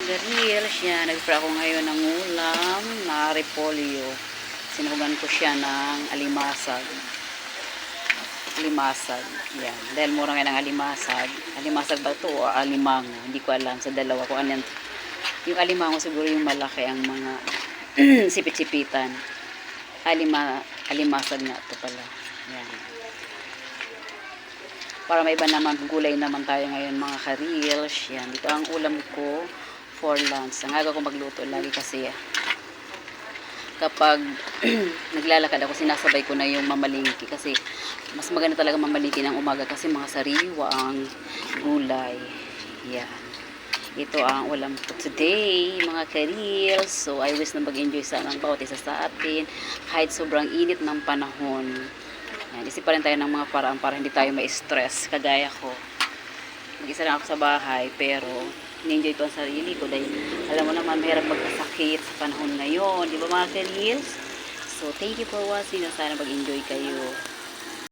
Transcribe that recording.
ka-reels, yan. Nag-prepare ako ngayon ng ulam na repolyo. Sinuhugan ko siya ng alimasag. Alimasag. Yan. Dahil mura ngayon ang alimasag. Alimasag ba ito o alimango? Hindi ko alam sa dalawa kung ano yan. Yung alimango siguro yung malaki ang mga sipit-sipitan. Alimasag na ito pala. Yan. Para may iba naman, gulay naman tayo ngayon mga ka-reels. Yan, dito ang ulam ko for lunch. Ang aga ko magluto lagi kasi kapag naglalakad ako, sinasabay ko na yung mamalingki kasi mas maganda talaga mamalingki ng umaga kasi mga sariwa ang gulay. Yan. Ito ang ulam ko today, mga ka-reels. So, I wish na mag-enjoy sana ang bawat isa sa atin kahit sobrang init ng panahon. Yan, isip pa rin tayo ng mga paraan para hindi tayo ma-stress. Kagaya ko. Mag-isa lang ako sa bahay, pero ni-enjoy ko ang sarili ko dahil alam mo naman, mahirap magkasakit sa panahon ngayon. Di ba mga ka-reels? So, thank you for watching. Sana mag-enjoy kayo.